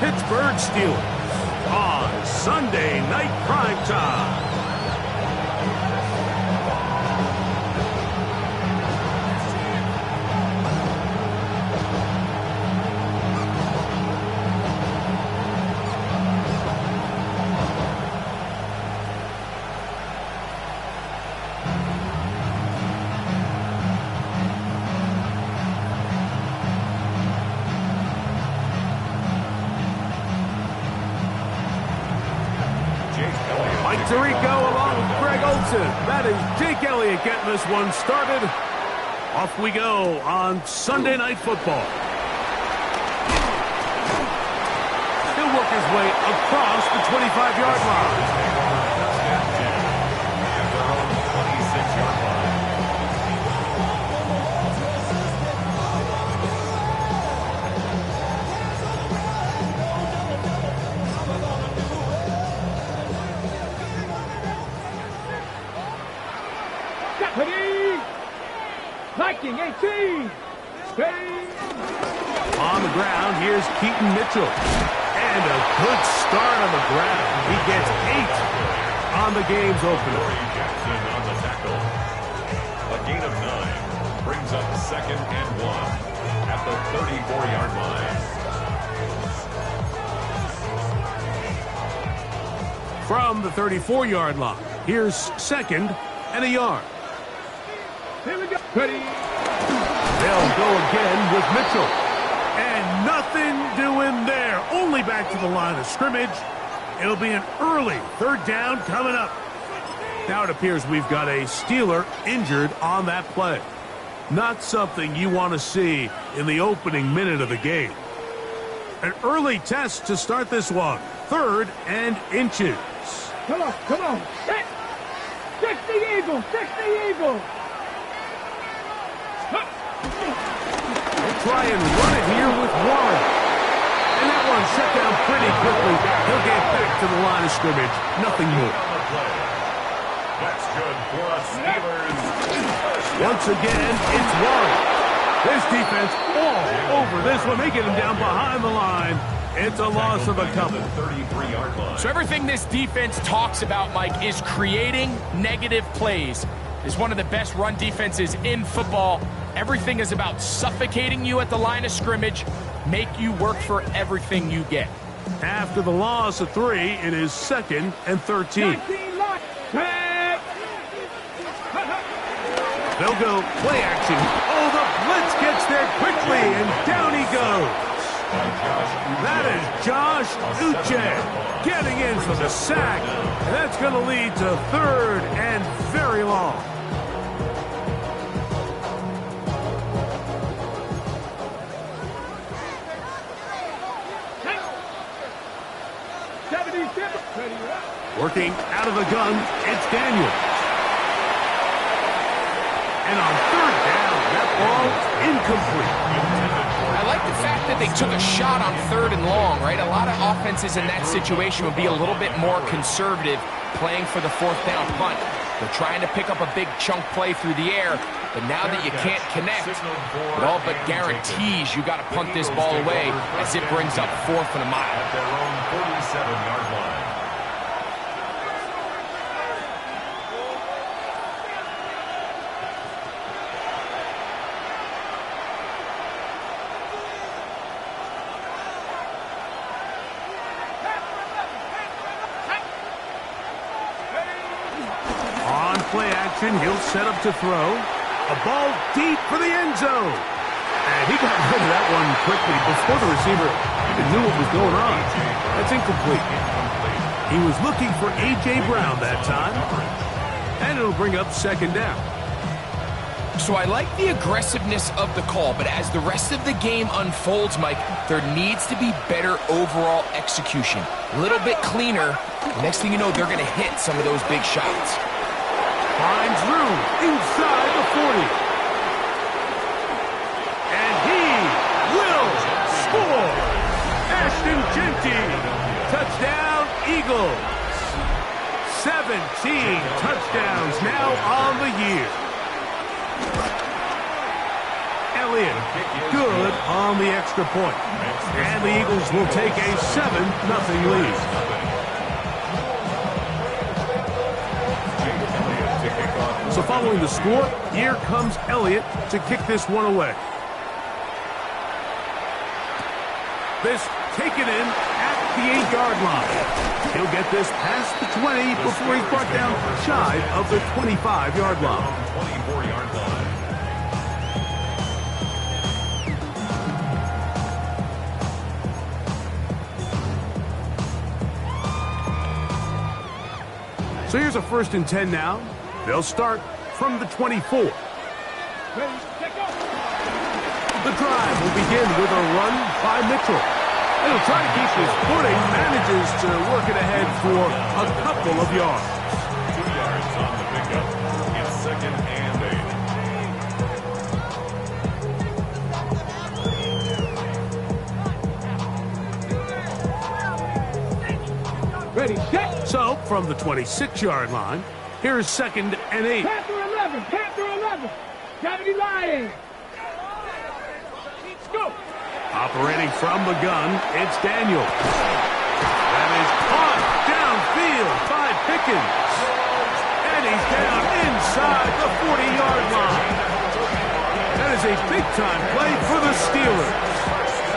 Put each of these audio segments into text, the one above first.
Pittsburgh Steelers on Sunday Night Primetime. Tirico along with Greg Olsen. That is Jake Elliott getting this one started. Off we go on Sunday Night Football. He'll work his way across the 25-yard line. Viking 18. On the ground, here's Keaton Mitchell. And a good start on the ground. He gets 8 on the game's opener. Jackson on the tackle. A gain of 9 brings up 2nd and 1 at the 34-yard line. From the 34-yard line, here's 2nd and a yard. Here we go. Ready. They'll go again with Mitchell. And nothing doing there. Only back to the line of scrimmage. It'll be an early 3rd down coming up. Now it appears we've got a Steeler injured on that play. Not something you want to see in the opening minute of the game. An early test to start this one. 3rd and inches. Come on, come on. Fix the eagle, fix the eagle. Try and run it here with Warren. And that one shut down pretty quickly. He'll get back to the line of scrimmage. Nothing more. That's good for us Steelers. Once again, it's Warren. This defense all over this one. They get him down behind the line. It's a loss of a couple. 33-yard line. So everything this defense talks about, Mike, is creating negative plays. It's one of the best run defenses in football. Everything is about suffocating you at the line of scrimmage, make you work for everything you get. After the loss of 3, it is 2nd and 13. They'll go play action. Oh, the blitz gets there quickly, and down he goes. That is Josh Uche getting in for the sack, and that's going to lead to 3rd and very long. Working out of the gun, it's Daniels. And on 3rd down, that ball incomplete. I like the fact that they took a shot on 3rd and long, right? A lot of offenses in that situation would be a little bit more conservative playing for the 4th down punt. They're trying to pick up a big chunk play through the air, but now that you can't connect, it all but guarantees you got to punt this ball away as it brings up 4th and a mile. At their own 47-yard line. Play action, he'll set up to throw. A ball deep for the end zone. And he got rid of that one quickly before the receiver even knew what was going on. That's incomplete. He was looking for A.J. Brown that time. And it'll bring up 2nd down. So I like the aggressiveness of the call, but as the rest of the game unfolds, Mike, there needs to be better overall execution. A little bit cleaner. Next thing you know, they're going to hit some of those big shots. Finds room inside the 40. And he will score. Ashton Genty. Touchdown, Eagles. 17 touchdowns now on the year. Elliott. Good on the extra point. And the Eagles will take a 7-0 lead. So following the score, here comes Elliott to kick this one away. This taken in at the 8-yard line. He'll get this past the 20 before he's brought down shy of the 25-yard line. 24-yard line. So here's a 1st and 10 now. They'll start from the 24. The drive will begin with a run by Mitchell. He'll try to keep his footing, manages to work it ahead for a couple of yards. 2 yards on the pickup. It's 2nd and 8. Ready, set. So, from the 26-yard line, here's 2nd and 8. Panther 11, Panther 11. Gravity line. Let's go. Operating from the gun, it's Daniel. That is caught downfield by Pickens. And he's down inside the 40-yard line. That is a big-time play for the Steelers.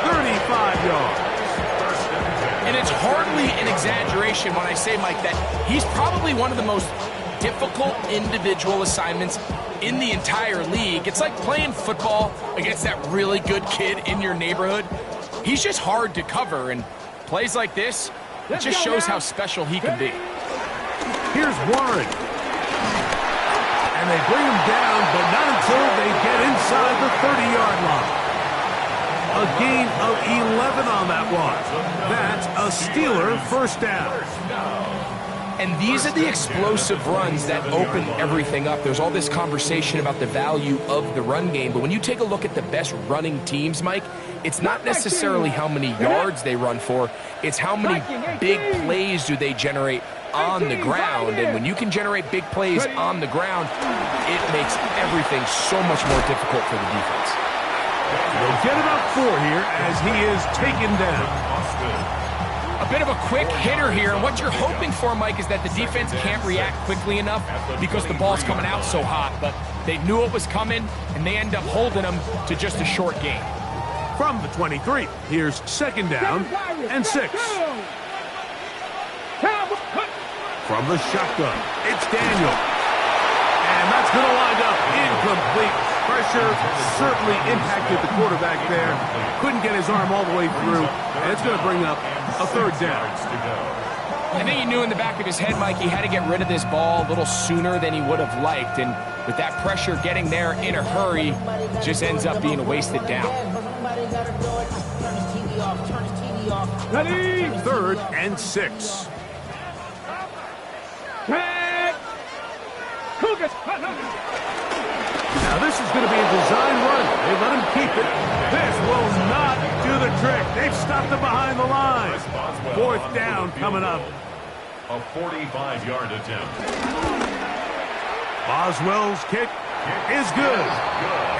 35 yards. And it's hardly an exaggeration when I say, Mike, that he's probably one of the most difficult individual assignments in the entire league. It's like playing football against that really good kid in your neighborhood. He's just hard to cover, and plays like this, it just shows how special he can be. Here's Warren. And they bring him down, but not until they get inside the 30-yard line. A gain of 11 on that one. That's a Steeler 1st down. And these are the explosive runs that open everything up. There's all this conversation about the value of the run game, but when you take a look at the best running teams, Mike, it's not necessarily how many yards they run for, it's how many big plays do they generate on the ground. And when you can generate big plays on the ground, it makes everything so much more difficult for the defense. They'll get about 4 here as he is taken down. A bit of a quick hitter here, and what you're hoping for, Mike, is that the defense can't react quickly enough because the ball's coming out so hot, but they knew it was coming, and they end up holding them to just a short gain. From the 23, here's 2nd down and 6. From the shotgun, it's Daniel. And that's going to wind up incomplete. Pressure certainly impacted the quarterback there. Couldn't get his arm all the way through, and it's going to bring up a 3rd down. I think he knew in the back of his head, Mike, he had to get rid of this ball a little sooner than he would have liked, and with that pressure getting there in a hurry, it just ends up being a wasted down. Ready. 3rd and 6. Now this is going to be a design run. They let him keep it. This will not do the trick. They've stopped him behind the line. 4th down coming up. A 45-yard attempt. Boswell's kick is good.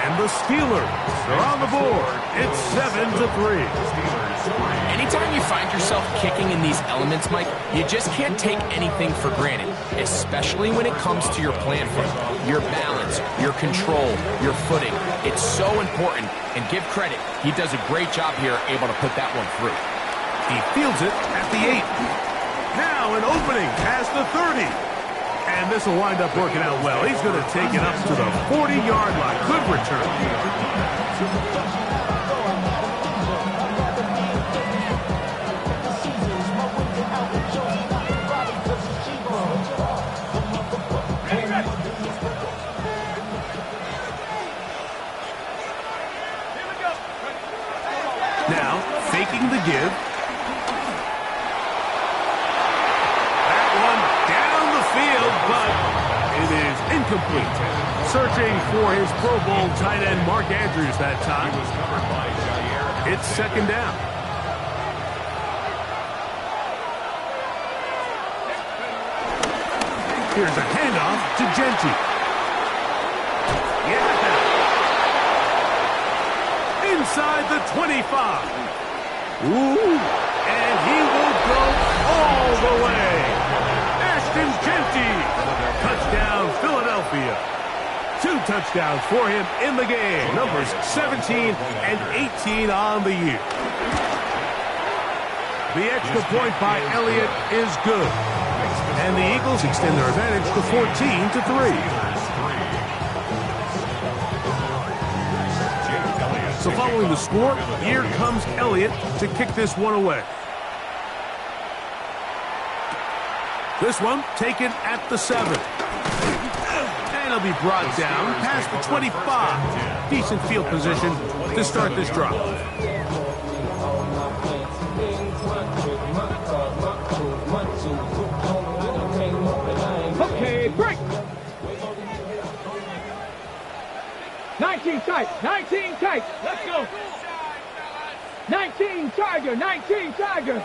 And the Steelers are on the board. It's 7-3. Anytime you find yourself kicking in these elements, Mike, you just can't take anything for granted, especially when it comes to your plant foot, your balance, your control, your footing. It's so important, and give credit. He does a great job here, able to put that one through. He fields it at the 8. Now an opening past the 30. And this will wind up working out well. He's going to take it up to the 40-yard line. Good return. Now, faking the give. But it is incomplete. Searching for his Pro Bowl tight end Mark Andrews that time. It's 2nd down. Here's a handoff to Genti. Yeah. inside the 25. Ooh, and he will go all the way. Ashton Genty, touchdown Philadelphia. 2 touchdowns for him in the game. Numbers 17 and 18 on the year. The extra point by Elliott is good. And the Eagles extend their advantage to 14-3. So following the score, here comes Elliott to kick this one away. This one taken at the 7. And he'll be brought down past the 25. Decent field position to start this drive. Okay, break. 19 tight, 19 tight. Let's go. 19 Tiger, 19 Tiger.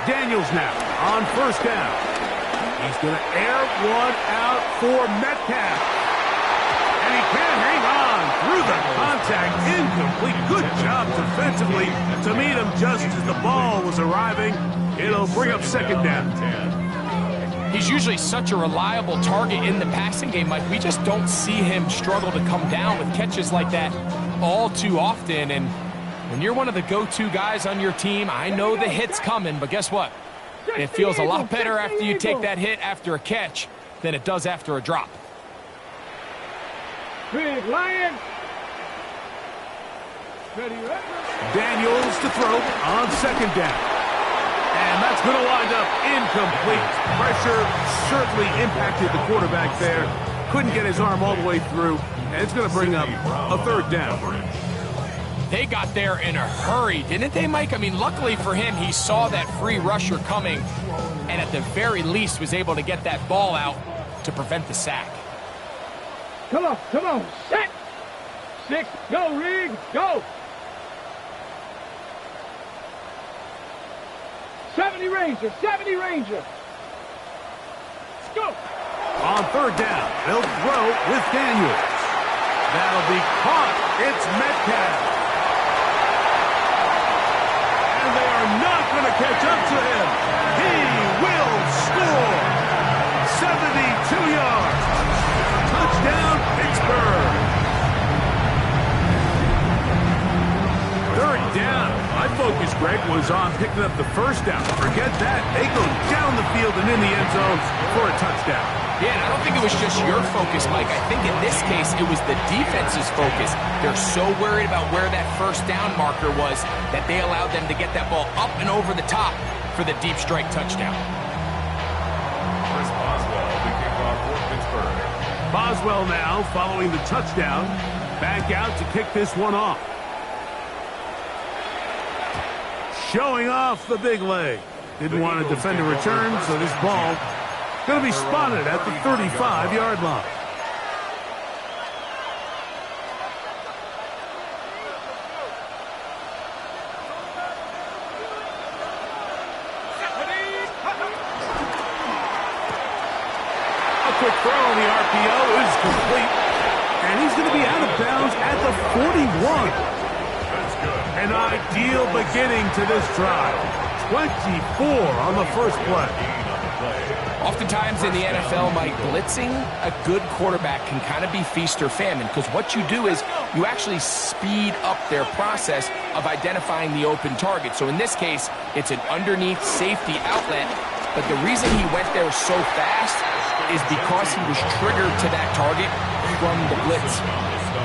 Daniels now on first down. He's going to air one out for Metcalf. And he can't hang on through the contact. Incomplete. Good job defensively to meet him just as the ball was arriving. It'll bring up second down. He's usually such a reliable target in the passing game, Mike. We just don't see him struggle to come down with catches like that all too often. And when you're one of the go-to guys on your team, I know the hit's coming, but guess what? It feels a lot better after you take that hit after a catch than it does after a drop. Big Lion. Daniels to throw on second down. And that's going to wind up incomplete. Pressure certainly impacted the quarterback there. Couldn't get his arm all the way through. And it's going to bring up a third down. They got there in a hurry, didn't they, Mike? I mean, luckily for him, he saw that free rusher coming and at the very least was able to get that ball out to prevent the sack. Come on, set. 6, go, Rig, go. 70 Ranger, 70 Ranger. Let's go. On third down, they'll throw with Daniels. That'll be caught. It's Metcalf. And they are not going to catch up to him. He will score. 72 yards. Touchdown, Pittsburgh. Third down. My focus, Greg, was on picking up the first down. Forget that. They go down the field and in the end zone for a touchdown. Yeah, and I don't think it was just your focus, Mike. I think in this case, it was the defense's focus. They're so worried about where that first down marker was that they allowed them to get that ball up and over the top for the deep strike touchdown. Chris Boswell, the kickoff for Pittsburgh. Boswell now following the touchdown. Back out to kick this one off. Showing off the big leg. Didn't want to defend a return, so this ball going to be spotted at the 35-yard line. A quick throw on the RPO is complete. And he's going to be out of bounds at the 41. An ideal beginning to this drive. 24 on the first play. Oftentimes in the NFL, Mike, blitzing a good quarterback can kind of be feast or famine, because what you do is you actually speed up their process of identifying the open target. So in this case, it's an underneath safety outlet, but the reason he went there so fast is because he was triggered to that target from the blitz.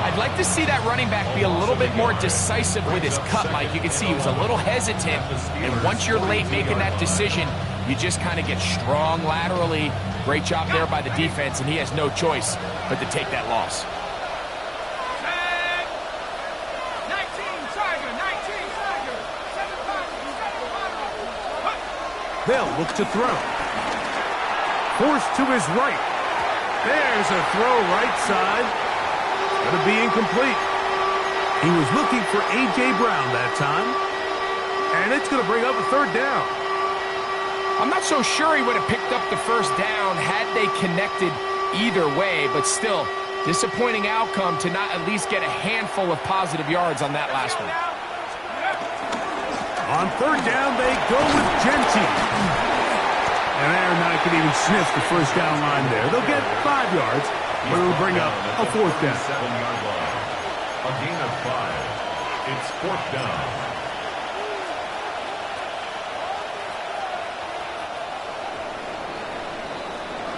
I'd like to see that running back be a little bit more decisive with his cut, Mike. You can see he was a little hesitant, and once you're late making that decision, you just kind of get strong laterally. Great job there by the defense, and he has no choice but to take that loss. 19 Tiger, 19 Tiger. 7-5. They'll look to throw. Forced to his right. There's a throw right side. Going to be incomplete. He was looking for A.J. Brown that time. And it's going to bring up a third down. I'm not so sure he would have picked up the first down had they connected either way, but still, Disappointing outcome to not at least get a handful of positive yards on that last one. On third down, they go with Genty. And Aaron Knight can even sniff the first down line there. They'll get 5 yards, but it'll bring up a fourth down. 7-yard line. A gain of 5. It's fourth down.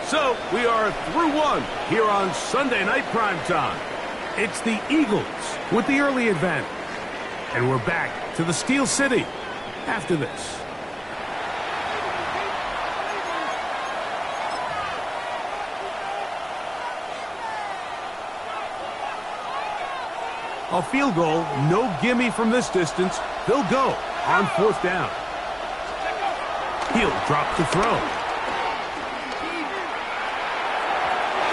So we are through one here on Sunday Night Primetime. It's the Eagles with the early advantage. And we're back to the Steel City after this. A field goal, no gimme from this distance. They'll go on fourth down. He'll drop the throw.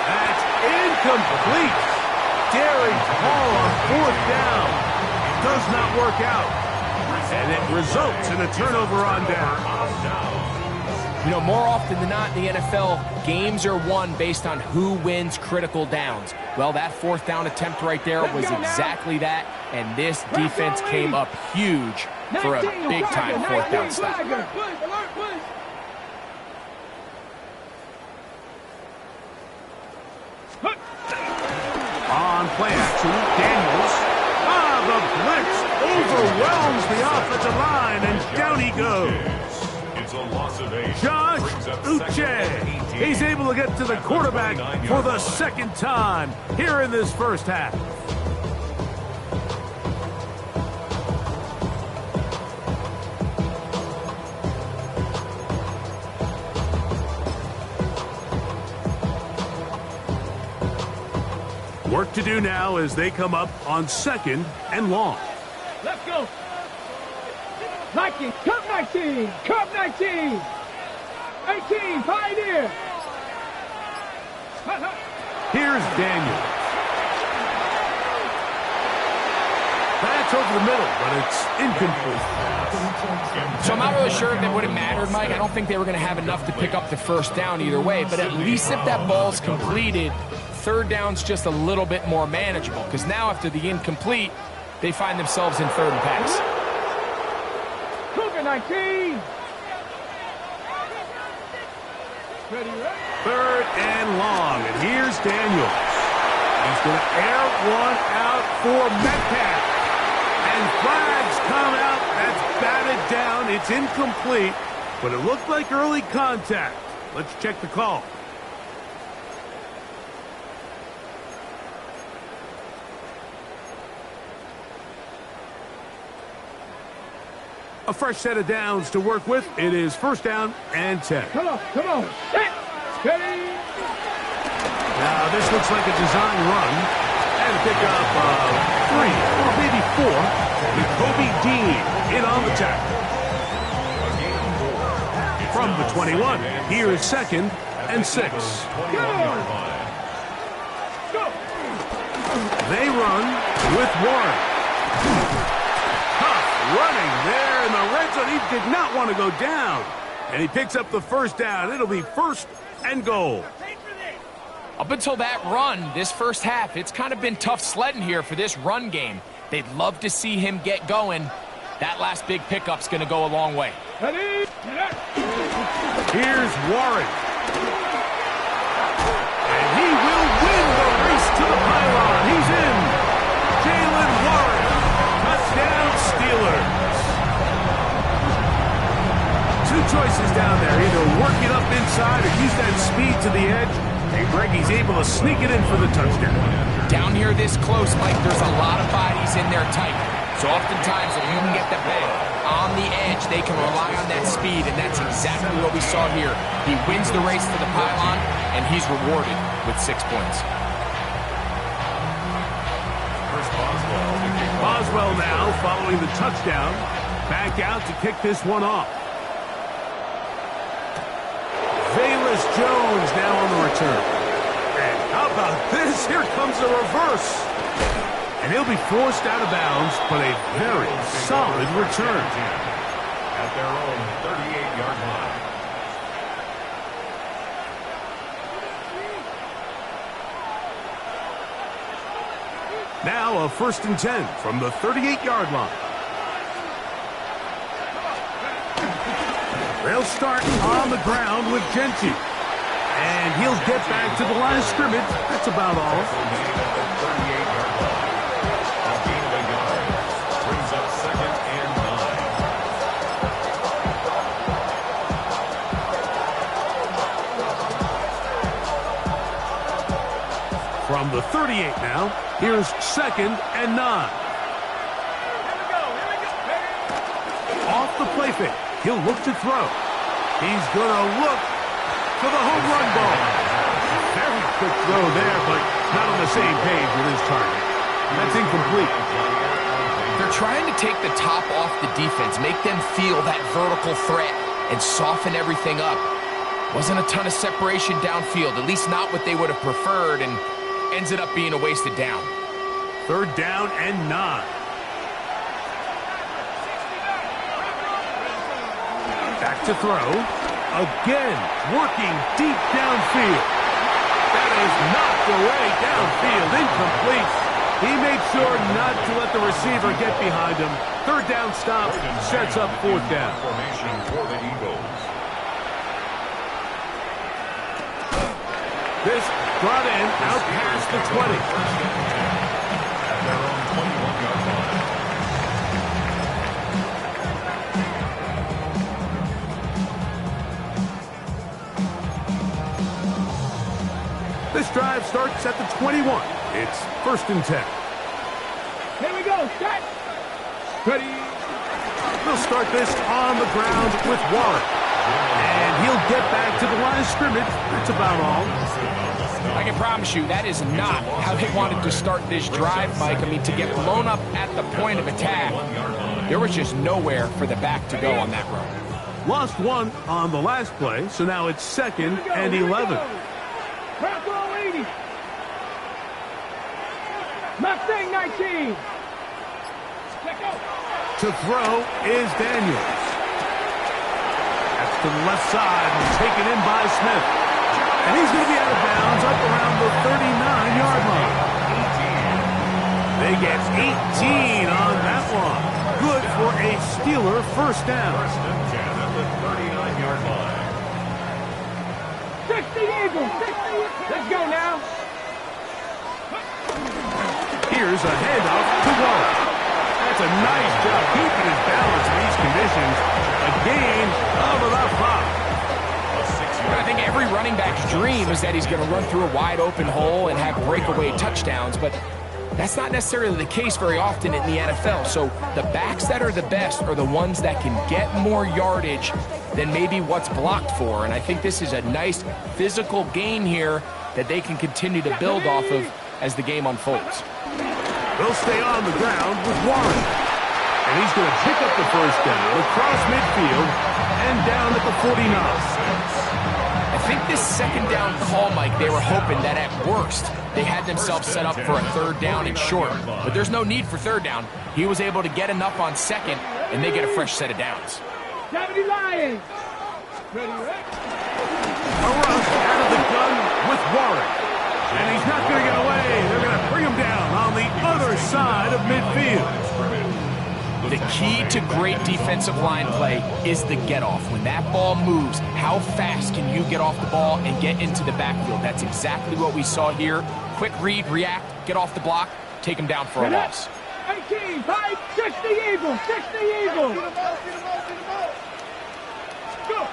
That's incomplete. Daring Hall on fourth down. Does not work out. And it results in a turnover on down. You know, more often than not in the NFL, games are won based on who wins critical downs. Well, that fourth down attempt right there was exactly that, and this defense came up huge for a big-time fourth down stop. On play action, Daniels. The blitz overwhelms the offensive line, and down he goes. It's a loss of 8. Josh Uche. He's able to get to the quarterback for the second time here in this first half. Work to do now as they come up on second and long. Let's go. 19, cup 19, cup 19. 18, Pioneer. Here's Daniels. That's over the middle, but it's incomplete. So I'm not really sure if it would have mattered, Mike. I don't think they were going to have enough to pick up the first down either way, but at least if that ball's completed, third down's just a little bit more manageable, because now after the incomplete, they find themselves in third and pass. Cougar 19. Ready, ready. Third and long, and here's Daniels. He's going to air one out for Metcalf. And flags come out. That's batted down. It's incomplete, but it looked like early contact. Let's check the call. A fresh set of downs to work with. It is first down and 10. Come on, come on. Set. Steady. Now, this looks like a design run. And pick up 3 or maybe 4. With Kobe Dean in on the tackle. From the 21, here is second and 6. Go. Go. They run with Warren. Tough running there in the red zone. He did not want to go down. And he picks up the first down. It'll be first and goal. Up until that run, this first half, it's kind of been tough sledding here for this run game. They'd love to see him get going. That last big pickup's going to go a long way. Ready. Here's Warren. And he will win the race to the pylon. He's in. Jalen Warren. Touchdown Steelers. 2 choices down there. Either work it up inside or use that speed to the edge. And Greggy's able to sneak it in for the touchdown. Down here this close, Mike, there's a lot of bodies in there tight. So oftentimes if you can get the back on the edge, they can rely on that speed, and that's exactly what we saw here. He wins the race to the pylon, and he's rewarded with 6 points. Boswell now following the touchdown. Back out to kick this one off. Velus Jones now on the return. And how about this? Here comes a reverse. And he'll be forced out of bounds, but a very solid return. At their own 38-yard line. Now a 1st and 10 from the 38-yard line. They'll start on the ground with Genty. And he'll get back to the line of scrimmage. That's about all. Brings up 2nd and 9. From the 38 now, here's 2nd and 9. Off the play fake. He'll look to throw. He's going to look for the home run ball. Very quick throw there, but not on the same page with his target. That's incomplete. They're trying to take the top off the defense, make them feel that vertical threat, and soften everything up. Wasn't a ton of separation downfield, at least not what they would have preferred, and ends it up being a wasted down. 3rd down and 9. Back to throw. Again, working deep downfield. That is knocked away downfield, incomplete. He made sure not to let the receiver get behind him. 3rd down stop sets up 4th down. Formation for the Eagles. This brought in out past the 20. At their own 21-yard line. This drive starts at the 21. It's 1st and 10. Here we go. Set. Ready. They'll start this on the ground with Warren. And he'll get back to the line of scrimmage. That's about all. I can promise you that is not how they wanted to start this drive, Mike. I mean, to get blown up at the point of attack, there was just nowhere for the back to go on that run. Lost one on the last play, so now it's 2nd and 11. Bronco 80. Mustang 19. To throw is Daniels. That's to the left side and taken in by Smith. And he's going to be out of bounds up around the 39-yard line. They get 18 on that one. Good for a Steeler 1st down. 1st and 10 at the 39-yard line. 60 Eagles. 60. Let's go now. Here's a handoff to Warren. That's a nice job keeping his balance in these conditions. A gain of about 5. I think every running back's dream is that he's going to run through a wide open hole and have breakaway touchdowns, but that's not necessarily the case very often in the NFL. So the backs that are the best are the ones that can get more yardage than maybe what's blocked for. And I think this is a nice physical gain here that they can continue to build off of as the game unfolds. They'll stay on the ground with Warren. And he's going to pick up the 1st down across midfield and down at the 49. I think this 2nd down call, Mike, they were hoping that at worst they had themselves set up for a 3rd down and short. But there's no need for 3rd down. He was able to get enough on 2nd, and they get a fresh set of downs. 70 Lions. Ready, A rush out of the gun with Warren. And he's not going to get away. They're going to bring him down on the other side of midfield. The key to great defensive line play is the get-off. When that ball moves, how fast can you get off the ball and get into the backfield? That's exactly what we saw here. Quick read, react, get off the block, take him down for a loss. 18, 5, 60 Eagles, 60 Eagles. Go.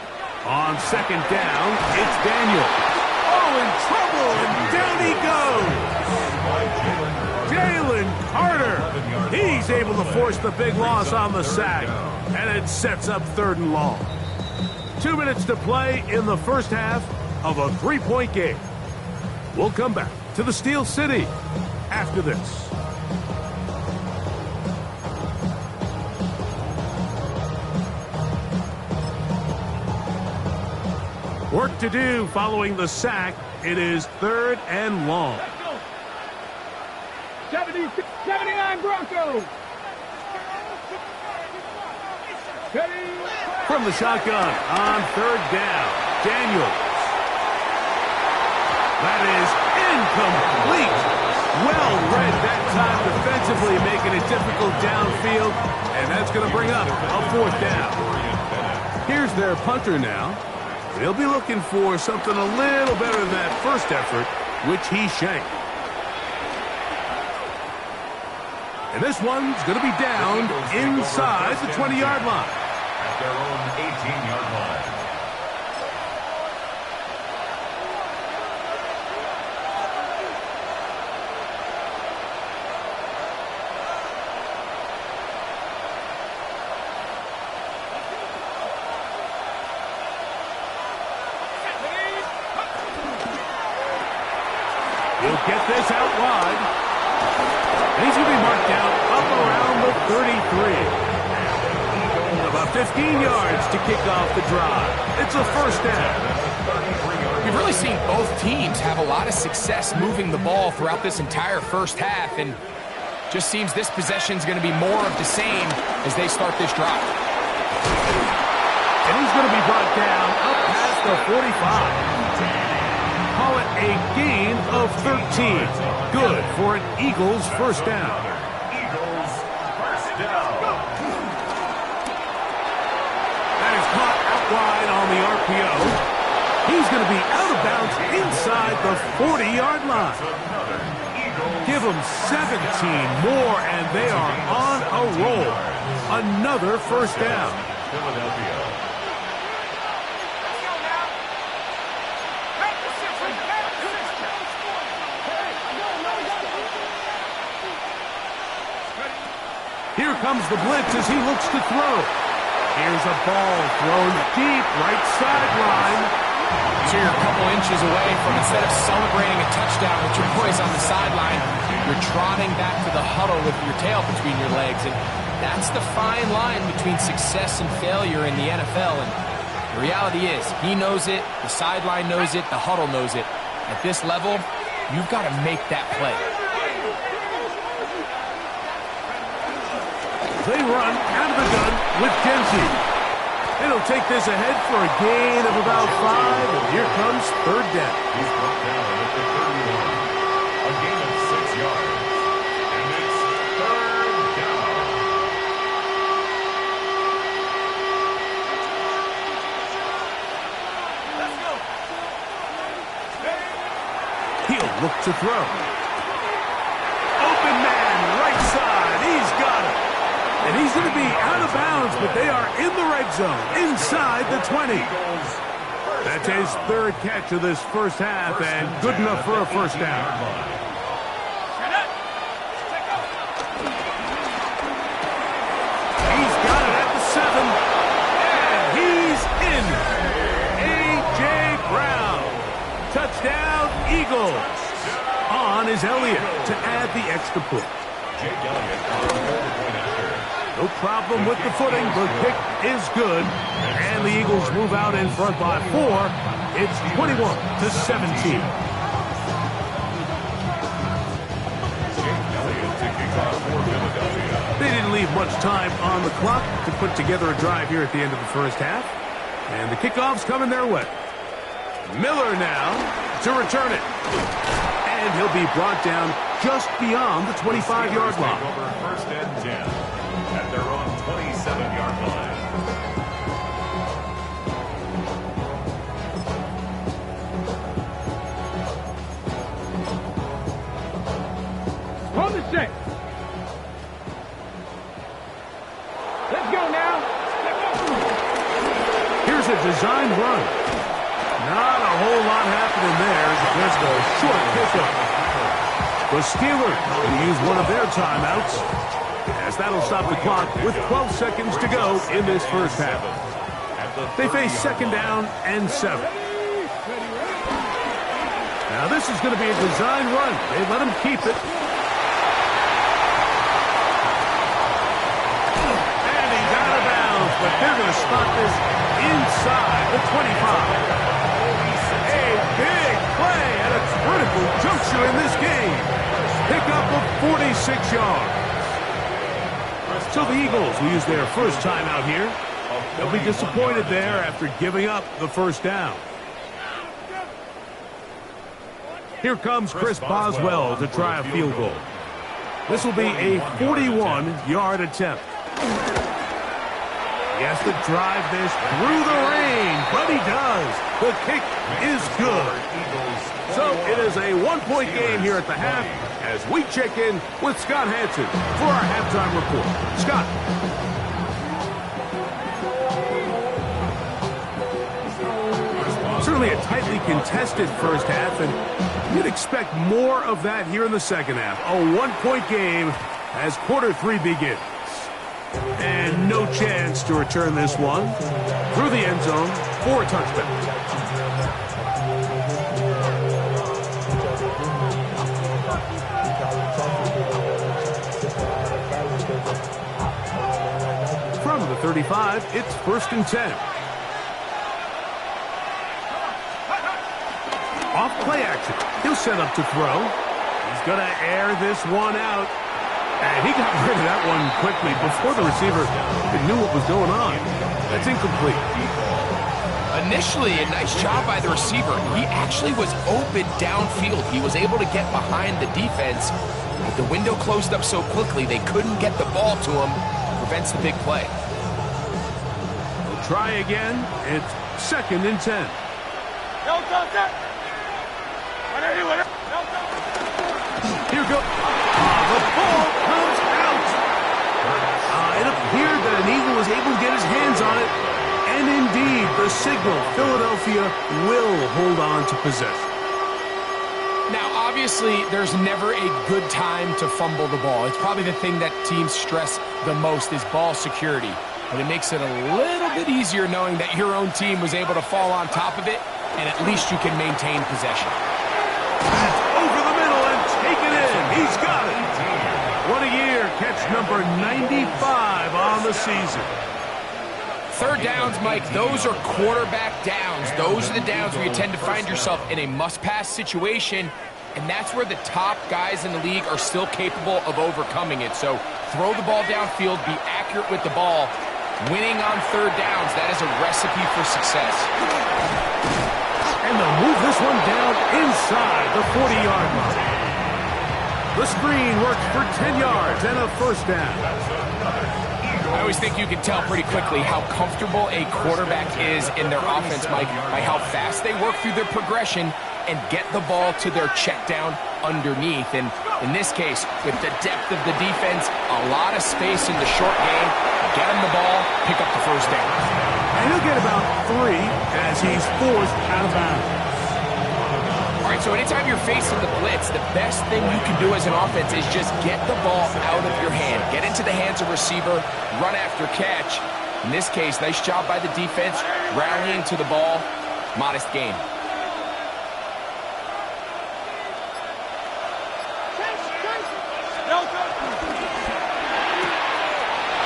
On 2nd down, it's Daniel. Oh, in trouble, and down he goes. Jalen Carter. He's able to force the big loss on the sack, and it sets up 3rd and long. 2 minutes to play in the 1st half of a 3-point game. We'll come back to the Steel City after this. Work to do following the sack. It is 3rd and long. 79 Broncos. From the shotgun on 3rd down, Daniels. That is incomplete. Well read that time defensively, making it difficult downfield, and that's going to bring up a fourth down. Here's their punter now. They'll be looking for something a little better than that first effort, which he shanked. And this one's going to be down inside the 20-yard line. At their own 18-yard line. He'll get this out wide. And he's going to be marked down up around the 33. About 15 yards to kick off the drive. It's a first down. You've really seen both teams have a lot of success moving the ball throughout this entire first half, and just seems this possession is going to be more of the same as they start this drive. And he's going to be brought down up past the 45. Call it a gain of 13. Good for an Eagles first down. Eagles first down. That is caught out wide on the RPO. He's going to be out of bounds inside the 40-yard line. Give them 17 more, and they are on a roll. Another first down. Philadelphia. Here comes the blitz as he looks to throw. Here's a ball thrown deep right sideline. So you're a couple inches away from, instead of celebrating a touchdown with your boys on the sideline, you're trotting back to the huddle with your tail between your legs. And that's the fine line between success and failure in the NFL. And the reality is, he knows it, the sideline knows it, the huddle knows it. At this level, you've got to make that play. They run out of the gun with Dempsey. And he'll take this ahead for a gain of about 5, and here comes third down. He's brought down at the 31. A gain of 6 yards. And it's third down. Let's go. He'll look to throw. Open man, right side. He's got it. And he's going to be out of bounds, but they are in the red zone, inside the 20. That's his third catch of this first half, and good enough for a first down. He's got it at the 7, and he's in. A.J. Brown. Touchdown, Eagles. On is Elliott to add the extra point. Jake Elliott on the point after. No problem with the footing. The kick is good. And the Eagles move out in front by 4. It's 21-17. They didn't leave much time on the clock to put together a drive here at the end of the first half. And the kickoff's coming their way. Miller now to return it. And he'll be brought down just beyond the 25-yard line. First and 10 at their own 27-yard line. On the set. Let's go now. Here's a design run. Not a whole lot happening there. Just a short pickup. The Steelers will use one of their timeouts, as that'll stop the clock with 12 seconds to go in this first half. They face second down and 7. Now this is going to be a design run. They let him keep it. And he's out of bounds, but they're going to spot this inside the 25. A big play at a critical juncture in this game. Pickup of 46 yards. So the Eagles will use their first timeout here. They'll be disappointed there after giving up the first down. Here comes Chris Boswell to try a field goal. This will be a 41-yard attempt. He has to drive this through the rain, but he does. The kick is good. So it is a one-point game here at the half as we check in with Scott Hansen for our halftime report. Scott. Certainly a tightly contested first half, and you'd expect more of that here in the second half. A one-point game as quarter 3 begins. And no chance to return this one through the end zone for a touchback. From the 35, it's 1st and 10. Off play action. He'll set up to throw. He's going to air this one out. And he got rid of that one quickly before the receiver knew what was going on. That's incomplete. Initially, a nice job by the receiver. He actually was open downfield. He was able to get behind the defense, but the window closed up so quickly they couldn't get the ball to him. Prevents the big play. We'll try again. It's 2nd and 10. Here goes. The ball comes out. It appeared that an Eagle was able to get his hands on it. And indeed, the signal, Philadelphia will hold on to possession. Now, obviously, there's never a good time to fumble the ball. It's probably the thing that teams stress the most is ball security. But it makes it a little bit easier knowing that your own team was able to fall on top of it, and at least you can maintain possession. That's over the middle and taken in. He's got it. What a year. Catch number 95 on the season. Third downs, Mike, those are quarterback downs. Those are the downs where you tend to find yourself in a must-pass situation, and that's where the top guys in the league are still capable of overcoming it. So throw the ball downfield, be accurate with the ball. Winning on third downs, that is a recipe for success. And they'll move this one down inside the 40-yard line. The screen works for 10 yards and a first down. I always think you can tell pretty quickly how comfortable a quarterback is in their offense, Mike, by how fast they work through their progression and get the ball to their check down underneath. And in this case, with the depth of the defense, a lot of space in the short game, get him the ball, pick up the first down. And he'll get about 3 as he's forced out of bounds. All right, so anytime you're facing the blitz, the best thing you can do as an offense is just get the ball out of your hand. Get into the hands of receiver, run after catch. In this case, nice job by the defense, rallying to the ball. Modest gain.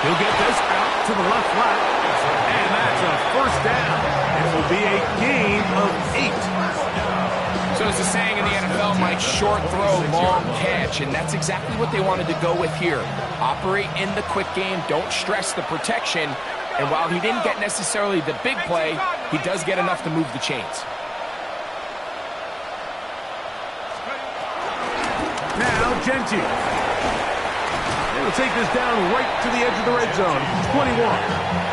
He'll get this out to the left flat, and that's a first down. It will be a gain of 8. So as a saying in the NFL, Mike, short throw, long catch, and that's exactly what they wanted to go with here. Operate in the quick game, don't stress the protection, and while he didn't get necessarily the big play, he does get enough to move the chains. Now, Genti. They'll take this down right to the edge of the red zone. 21.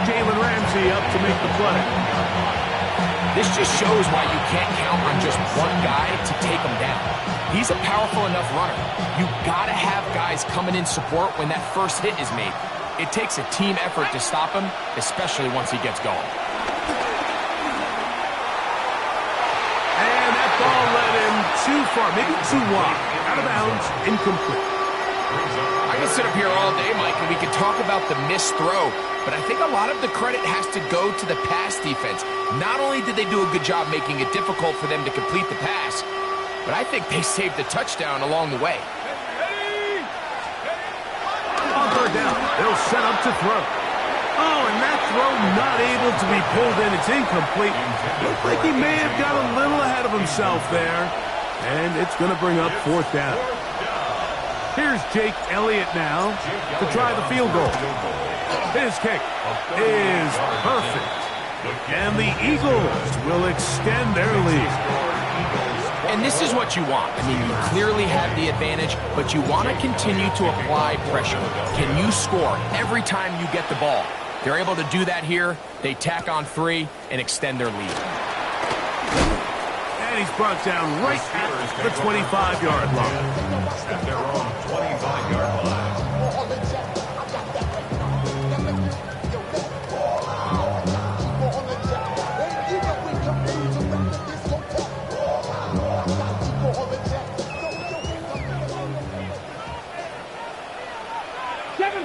Jalen Ramsey up to make the play. This just shows why you can't count on just one guy to take him down. He's a powerful enough runner. You gotta have guys coming in support when that first hit is made. It takes a team effort to stop him, especially once he gets going. And that ball led him too far, maybe too wide. Out of bounds, incomplete. I can sit up here all day, Mike, and we can talk about the missed throw, but I think a lot of the credit has to go to the pass defense. Not only did they do a good job making it difficult for them to complete the pass, but I think they saved the touchdown along the way. On third down, they'll set up to throw. Oh, and that throw not able to be pulled in. It's incomplete. Looked like he may have got a little ahead of himself there, and it's going to bring up fourth down. Here's Jake Elliott now to try the field goal. His kick is perfect. And the Eagles will extend their lead. And this is what you want. I mean, you clearly have the advantage, but you want to continue to apply pressure. Can you score every time you get the ball? They're able to do that here. They tack on 3 and extend their lead. And he's brought down right at the 25-yard line. At their own 25-yard line.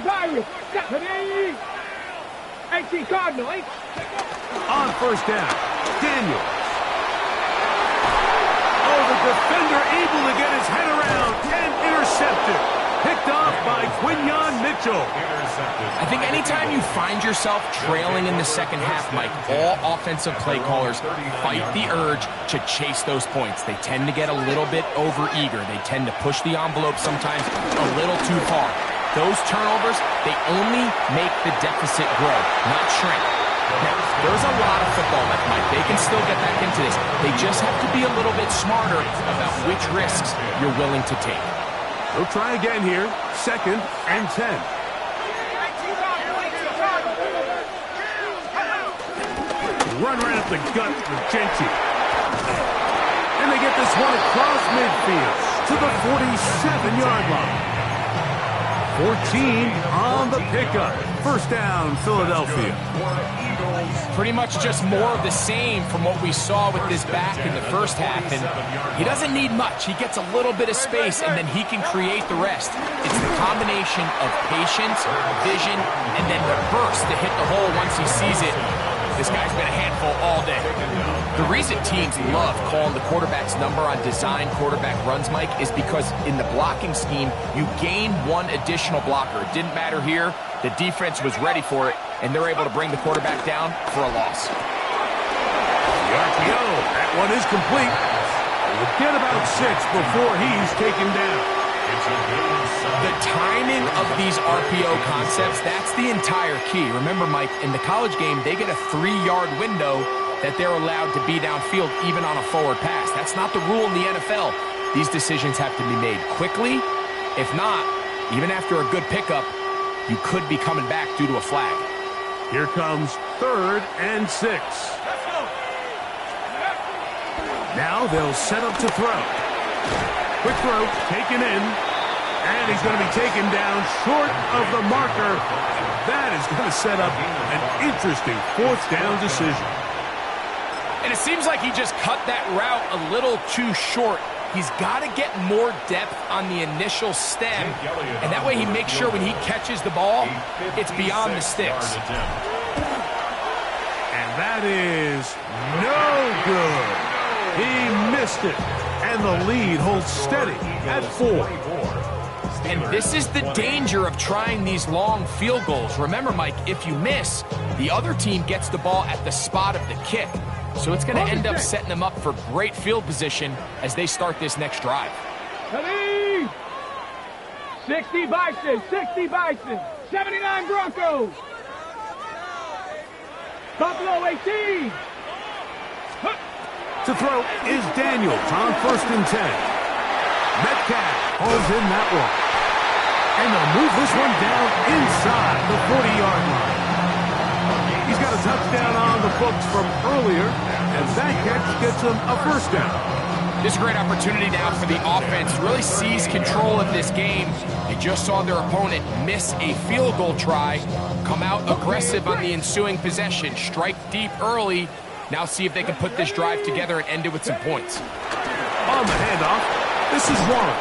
Pirates, 18 Cardinal, 8. On first down, Daniels. Oh, the defender able to get his head around and intercepted. Picked off by Quinyon Mitchell. I think anytime you find yourself trailing in the second half, Mike, all offensive play callers fight the urge to chase those points. They tend to get a little bit overeager. They tend to push the envelope sometimes a little too far. Those turnovers, they only make the deficit grow, not shrink. Now, there's a lot of football left, Mike. They can still get back into this. They just have to be a little bit smarter about which risks you're willing to take. We'll try again here. 2nd and 10. Run right up the gut with Genty. And they get this one across midfield to the 47-yard line. 14 on the pickup. First down, Philadelphia. Pretty much just more of the same from what we saw with this back in the first half. And he doesn't need much. He gets a little bit of space, and then he can create the rest. It's the combination of patience, vision, and then the burst to hit the hole once he sees it. This guy's been a handful all day. The reason teams love calling the quarterback's number on design quarterback runs, Mike, is because in the blocking scheme, you gain one additional blocker. It didn't matter here. The defense was ready for it, and they're able to bring the quarterback down for a loss. The RPO, that one is complete. We'll get about 6 before he's taken down. The timing of these RPO concepts, that's the entire key. Remember, Mike, in the college game, they get a 3-yard window that they're allowed to be downfield even on a forward pass. That's not the rule in the NFL. These decisions have to be made quickly. If not, even after a good pickup, you could be coming back due to a flag. Here comes 3rd and 6. Now they'll set up to throw. Quick throw, taken in. And he's going to be taken down short of the marker. That is going to set up an interesting 4th down decision. And it seems like he just cut that route a little too short. He's got to get more depth on the initial stem, and that way he makes sure when he catches the ball, it's beyond the sticks. And that is no good. He missed it, and the lead holds steady at 4. And this is the danger of trying these long field goals. Remember, Mike, if you miss, the other team gets the ball at the spot of the kick. So it's going to end up setting them up for great field position as they start this next drive. 60 Bison, 60 Bison, 79 Broncos. Buffalo 18. To throw is Daniels on 1st and 10. Metcalf holds in that one. And they'll move this one down inside the 40-yard line. He's got a touchdown on the books from earlier, and that catch gets him a 1st down. This is a great opportunity now for the offense to really seize control of this game. They just saw their opponent miss a field goal try, come out aggressive on the ensuing possession, strike deep early. Now see if they can put this drive together and end it with some points. On the handoff, this is Warren.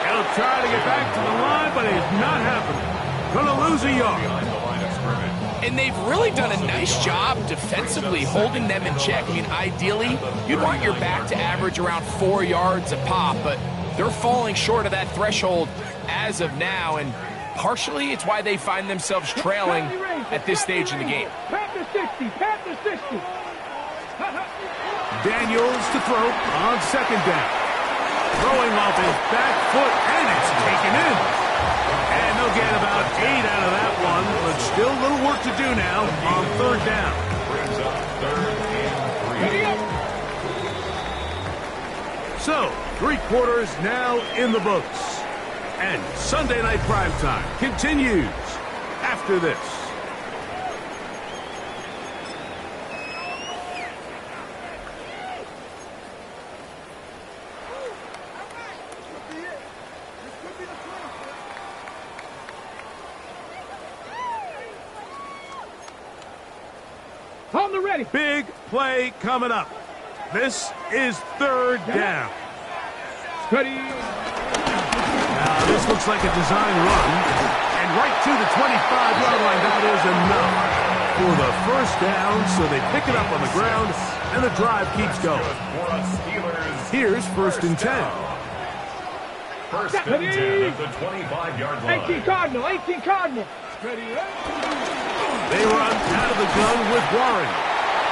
He'll try to get back to the line, but it's not happening. Gonna lose a yard. And they've really done a nice job defensively holding them in check. I mean, ideally, you'd want your back to average around 4 yards a pop, but they're falling short of that threshold as of now, and partially it's why they find themselves trailing at this stage in the game. Panther 60, Panther 60. Daniels to throw on 2nd down. Throwing off his back foot, and it's taken in. And they'll get about 8 out of that one, but still a little work to do now on 3rd down. Brings up 3rd and 3. So, 3 quarters now in the books. And Sunday Night Primetime continues after this. Hold the ready. Big play coming up. This is 3rd down. Ready. Now, this looks like a design run. And right to the 25-yard line. That is enough for the 1st down. So they pick it up on the ground, and the drive keeps going. Here's 1st and 10. 1st and 10 at the 25-yard line. 18 Cardinal, 18 Cardinal. Ready, They run out of the gun with Warren.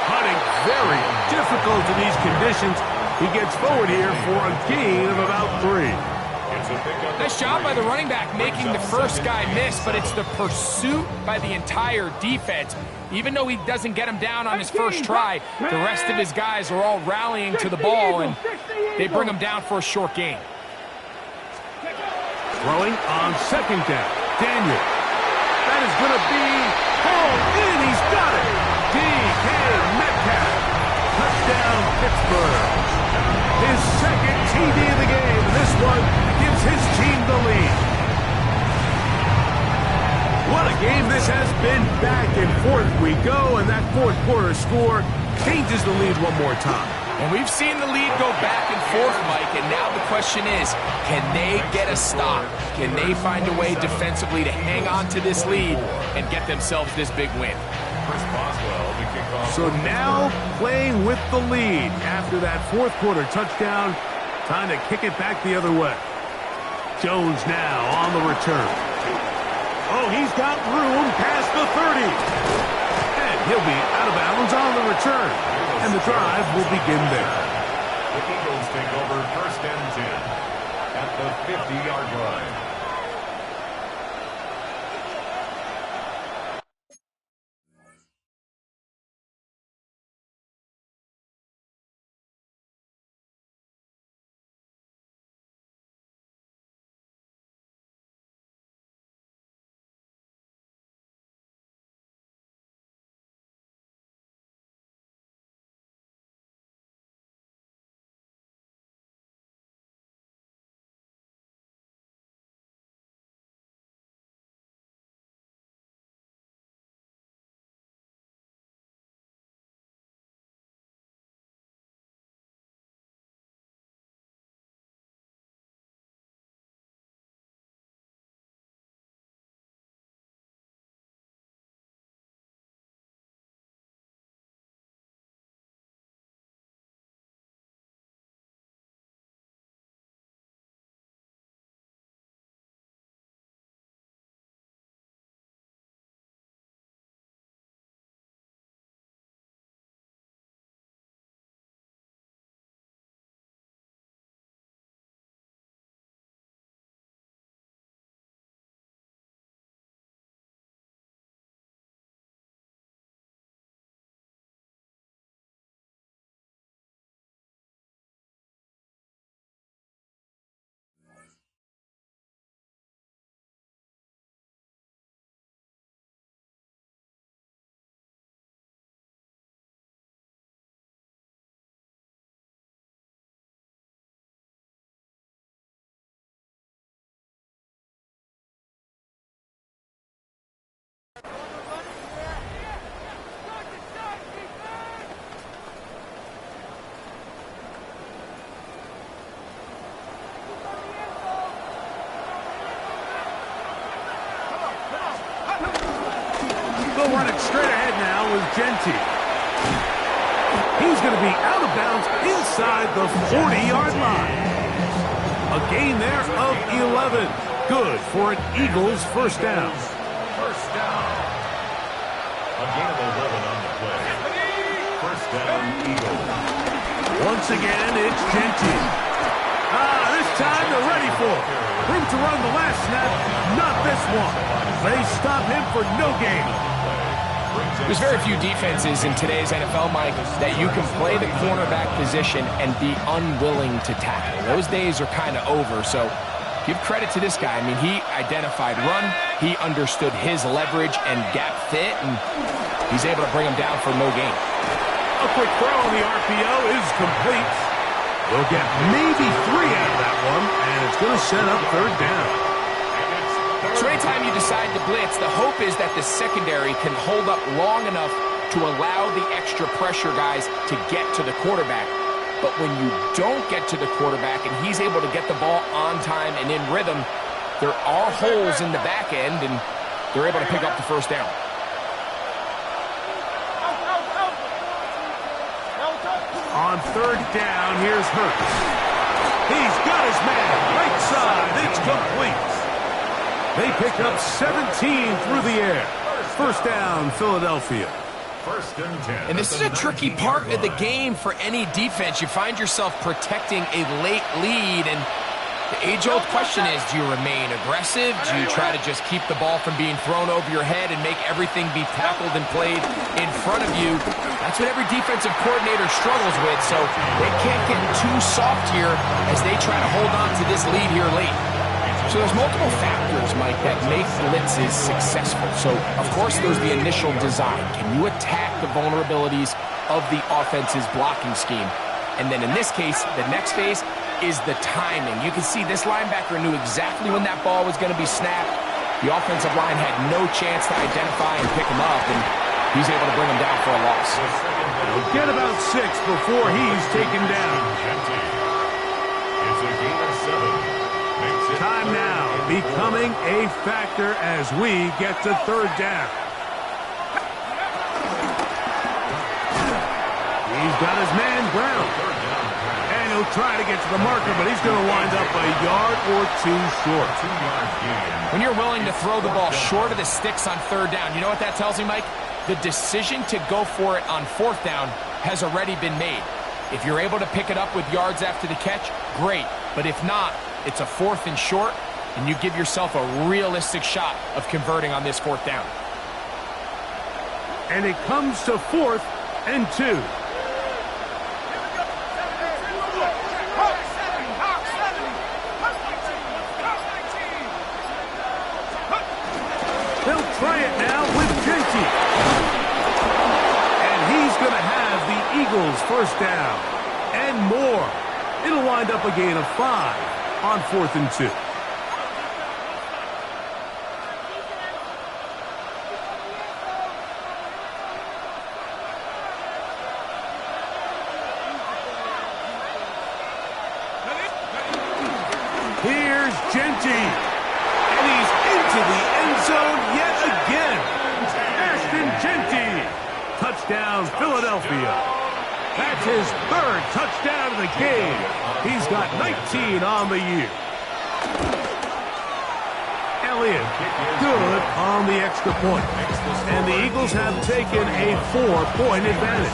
Hunting very difficult in these conditions. He gets forward here for a gain of about 3. Nice job by the running back making the first guy miss, but it's the pursuit by the entire defense. Even though he doesn't get him down on his first try, the rest of his guys are all rallying to the ball, and they bring him down for a short gain. Throwing on 2nd down. Daniel. That is going to be hauled in. He's got it. D.K. Metcalf. Touchdown, Pittsburgh. His 2nd TD of the game. This one gives his team the lead. What a game this has been. Back and forth we go, and that 4th quarter score changes the lead one more time. And we've seen the lead go back and forth, Mike, and now the question is, can they get a stop? Can they find a way defensively to hang on to this lead and get themselves this big win? So now playing with the lead after that 4th quarter touchdown, time to kick it back the other way. Jones now on the return. Oh, he's got room past the 30. And he'll be out of bounds on the return. And the drive will begin there. The Eagles take over 1st and 10 at the 50-yard line. Running straight ahead now with Genty. He's going to be out of bounds inside the 40-yard line. A gain there of 11. Good for an Eagles 1st down. 1st down. A gain of 11 on the play. 1st down, Eagles. Once again, it's Genty. This time they're ready for it. Room to run the last snap, not this one. They stop him for no gain. Brings There's very few defenses in today's NFL, Mike, that you can play the cornerback position and be unwilling to tackle. Those days are kind of over, so give credit to this guy. I mean, he identified run, he understood his leverage and gap fit, and he's able to bring him down for no gain. A quick throw on the RPO is complete. They'll get maybe 3 out of that one, and it's going to set up third down. So anytime you decide to blitz, the hope is that the secondary can hold up long enough to allow the extra pressure guys to get to the quarterback. But when you don't get to the quarterback and he's able to get the ball on time and in rhythm, there are holes in the back end, and they're able to pick up the first down. On third down, here's Hurts. He's got his man right side. It's complete. They pick up 17 through the air. First down, Philadelphia. First and 10. And this is a tricky part of the game for any defense. You find yourself protecting a late lead, and the age-old question is, do you remain aggressive? Do you try to just keep the ball from being thrown over your head and make everything be tackled and played in front of you? That's what every defensive coordinator struggles with, so they can't get too soft here as they try to hold on to this lead here late. So there's multiple factors, Mike, that make blitzes successful. So, of course, there's the initial design. Can you attack the vulnerabilities of the offense's blocking scheme? And then in this case, the next phase is the timing. You can see this linebacker knew exactly when that ball was going to be snapped. The offensive line had no chance to identify and pick him up, and he's able to bring him down for a loss. He'll get about 6 before he's taken down. It's a gain of 7. Time now becoming a factor as we get to third down. He's got his man ground. And he'll try to get to the marker, but he's going to wind up a yard or 2 short. When you're willing to throw the ball short of the sticks on third down, you know what that tells me, Mike? The decision to go for it on fourth down has already been made. If you're able to pick it up with yards after the catch, great. But if not, it's a 4th and short, and you give yourself a realistic shot of converting on this 4th down. And it comes to 4th and 2. They'll try it now with Genty. And he's going to have the Eagles first down and more. It'll wind up a gain of 5 on 4th and 2. Here's Genty, and he's into the end zone yet again. Ashton Genty, touchdown Philadelphia. That's his 3rd touchdown of the game. He's got 19 on the year. Elliott, good on the extra point. And the Eagles have taken a 4-point advantage.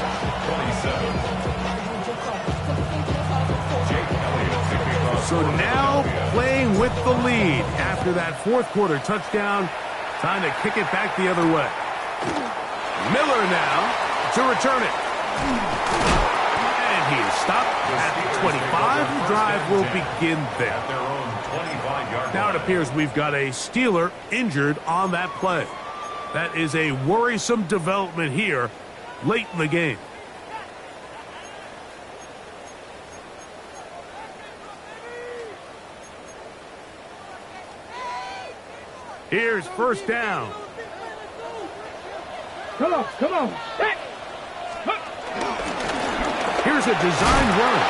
So now playing with the lead after that 4th quarter touchdown. Time to kick it back the other way. Miller now to return it. And he is stopped at the 25. The drive will begin there. Now it appears we've got a Steeler injured on that play. That is a worrisome development here late in the game. Here's first down. Come on. Hey. Here's a designed run.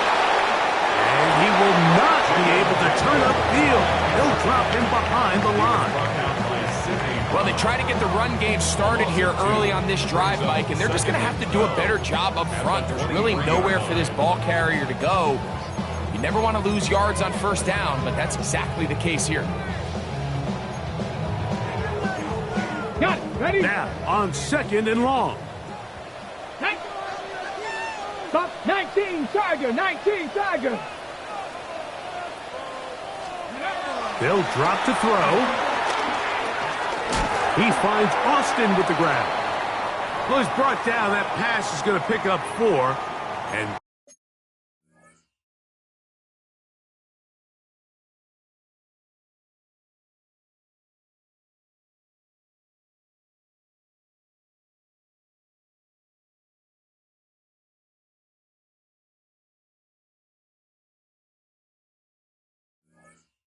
And he will not be able to turn upfield. He'll drop him behind the line. Well, they try to get the run game started here early on this drive, Mike, and they're just going to have to do a better job up front. There's really nowhere for this ball carrier to go. You never want to lose yards on first down, but that's exactly the case here. Got it. Ready? Now on 2nd and long. Stop. 19 Tiger. They'll drop to throw. He finds Austin with the grab. Well, he's brought down. That pass is going to pick up 4. And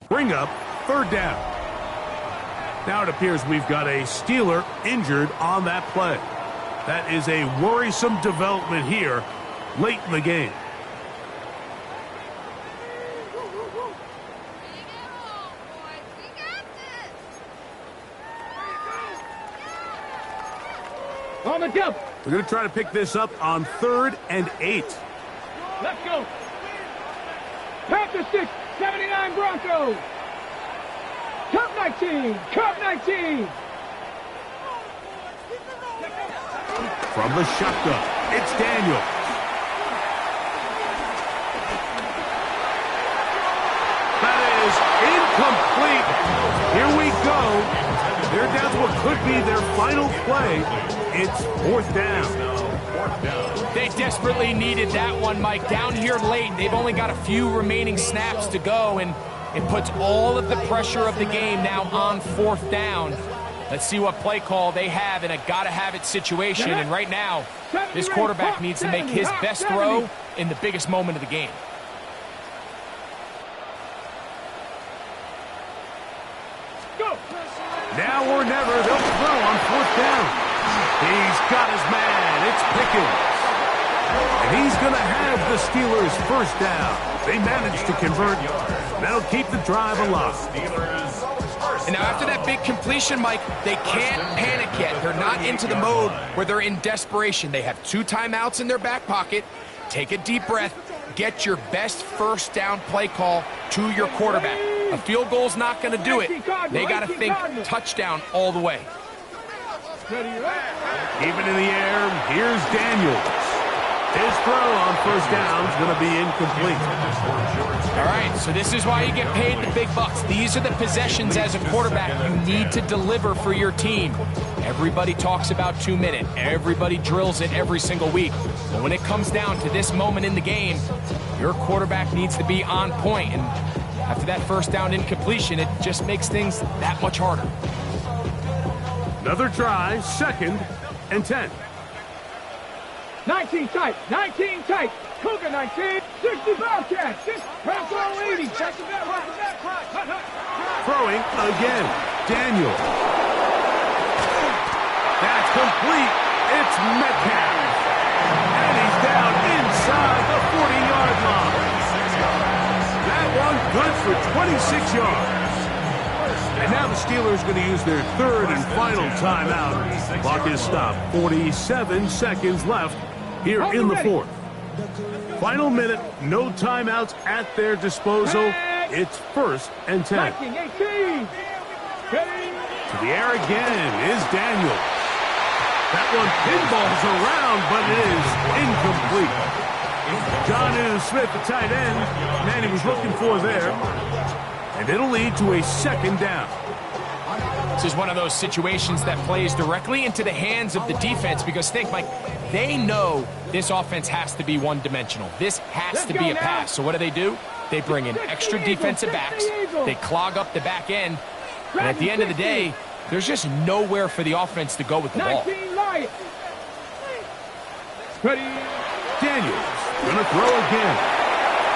bring up 3rd down. Now it appears we've got a Steeler injured on that play. That is a worrisome development here late in the game. On the jump. We're going to try to pick this up on 3rd and 8. Let's go. Panther 6, 79 Broncos. Cup 19, Cup 19. From the shotgun, it's Daniel. That is incomplete. Here we go. They're down to what could be their final play. It's 4th down. They desperately needed that one, Mike. Down here late, they've only got a few remaining snaps to go, and it puts all of the pressure of the game now on 4th down. Let's see what play call they have in a gotta-have-it situation. And right now, this quarterback needs to make his best throw in the biggest moment of the game. Now or never, they'll throw on 4th down. He's got his man. It's Pickens. And he's going to have the Steelers' 1st down. They managed to convert. That'll keep the drive alive. And now after that big completion, Mike, they can't panic yet. They're not into the mode where they're in desperation. They have 2 timeouts in their back pocket. Take a deep breath. Get your best 1st down play call to your quarterback. A field goal's not going to do it. They got to think touchdown all the way. Even in the air, here's Daniels. His throw on 1st down is going to be incomplete. All right, so this is why you get paid the big bucks. These are the possessions as a quarterback you need to deliver for your team. Everybody talks about 2-minute. Everybody drills it every single week. But when it comes down to this moment in the game, your quarterback needs to be on point. And after that 1st down incompletion, it just makes things that much harder. Another try, 2nd and 10. 19 tight, 19 tight. Cougar 19, 60 Bobcats. Bronco 80. Throwing again, Daniel. That's complete. It's Metcalf. And he's down inside the 40-yard line. That one good for 26 yards. And now the Steelers are going to use their 3rd and final timeout. Clock is stopped. 47 seconds left here in the 4th. Final minute, no timeouts at their disposal. It's 1st and 10. To the air again is Daniel. That one pinballs around, but it is incomplete. John Smith, the tight end, man he was looking for there. And it'll lead to a 2nd down. This is one of those situations that plays directly into the hands of the defense because think, Mike, they know this offense has to be one-dimensional. This has to be a pass. So what do? They bring in extra defensive backs. They clog up the back end. And at the end of the day, there's just nowhere for the offense to go with the ball. Daniels going to throw again.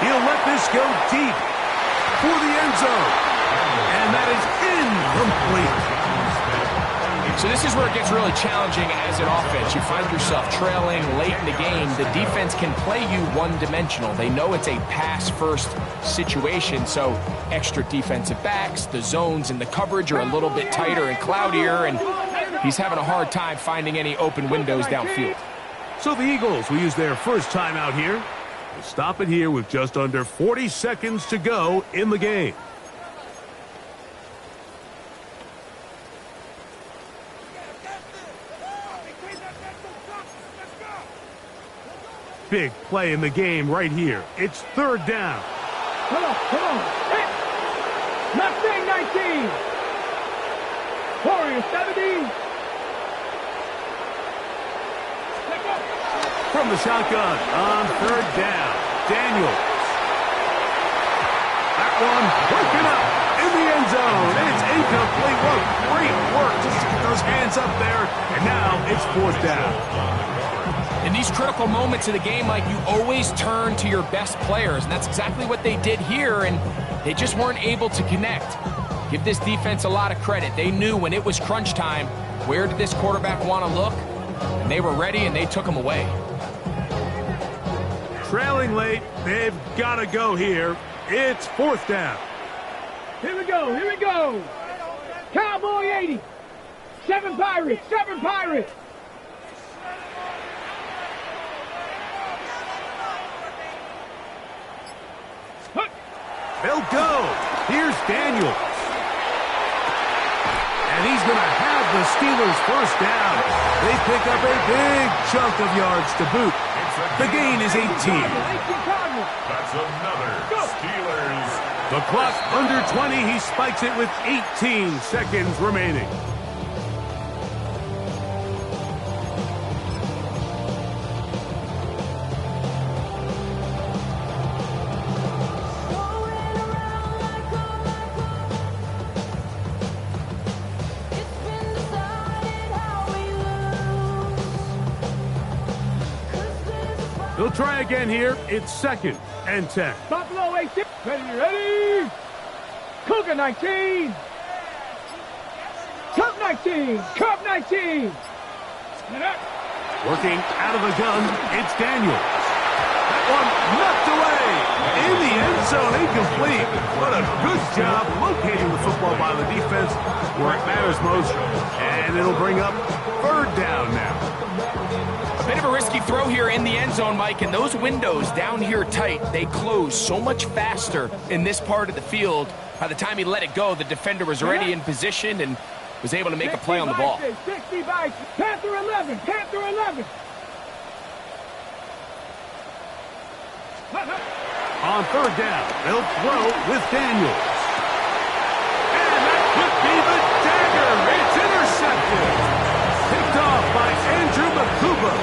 He'll let this go deep for the end zone. And that is incomplete. So this is where it gets really challenging as an offense. You find yourself trailing late in the game. The defense can play you one-dimensional. They know it's a pass-first situation, so extra defensive backs, the zones and the coverage are a little bit tighter and cloudier, and he's having a hard time finding any open windows downfield. So the Eagles will use their 1st timeout here. We'll stop it here with just under 40 seconds to go in the game. Big play in the game right here. It's 3rd down. Come on. Hit. Mustang 19. Warrior 70. from the shotgun on third down. Daniels. That one broken up in the end zone. And it's incomplete. What great work just to get those hands up there. And now it's fourth down. In these critical moments of the game, Mike, you always turn to your best players, and that's exactly what they did here, and they just weren't able to connect. Give this defense a lot of credit. They knew when it was crunch time, where did this quarterback want to look, and they were ready, and they took him away. Trailing late, they've got to go here. It's fourth down. Here we go, here we go. Cowboy 80. 7 Pirates, 7 Pirates. They'll go. Here's Daniels. And he's going to have the Steelers first down. They pick up a big chunk of yards to boot. The gain is 18. That's another Steelers. The clock under 20. He spikes it with 18 seconds remaining. They'll try again here. It's second and 10. Buffalo 18. Ready. Cougar 19. Cub 19. Cub 19. Working out of the gun, it's Daniels. That one knocked away in the end zone, incomplete. What a good job locating the football by the defense where it matters most. And it'll bring up third down now. A bit of a risky throw here in the end zone, Mike, and those windows down here tight, they close so much faster in this part of the field. By the time he let it go, the defender was already in position and was able to make a play on the ball. 60 by Panther 11, Panther 11. On third down, they'll throw with Daniels. And that could be the dagger. It's intercepted. Picked off by Andrew Makuba.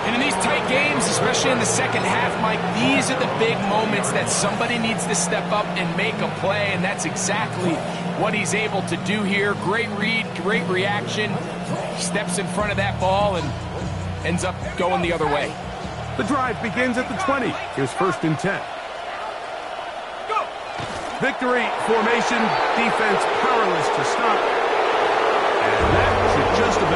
And in these tight games, especially in the second half, Mike, these are the big moments that somebody needs to step up and make a play, and that's exactly what he's able to do here. Great read, great reaction. Steps in front of that ball and ends up going the other way. The drive begins at the 20. Here's first and 10. Go! Victory formation, defense powerless to stop. And that should just about